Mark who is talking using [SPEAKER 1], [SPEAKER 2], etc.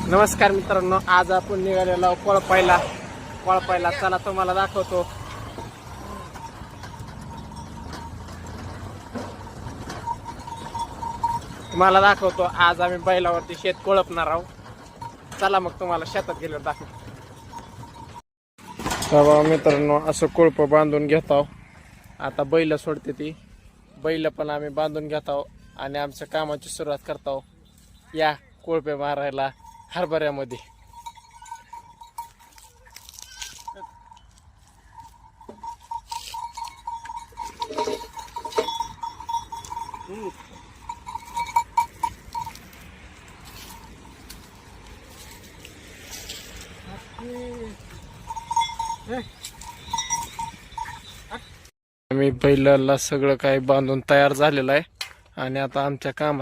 [SPEAKER 1] नमस्कार मित्रांनो, आज आपण निघालेलो कोळपायला चला तुम्हाला दाखवतो। आज आम्ही बैलावरती शेत कोळपणार आहोत। चला मग तुम्हाला शेतात गेल्यावर दाखवतो। तेव्हा मित्रांनो असं कोळप बांधून घेतो। आता बैल सोडते ती बैल पण आम्ही बांधून घेतो आणि आमच्या कामाची सुरुवात करतो। या कोळपे मारायला हरभऱ्यामध्ये। आम्ही बैलाला सगळं काही बांधून तयार झालेलं आहे आणि आता आमच्या कामात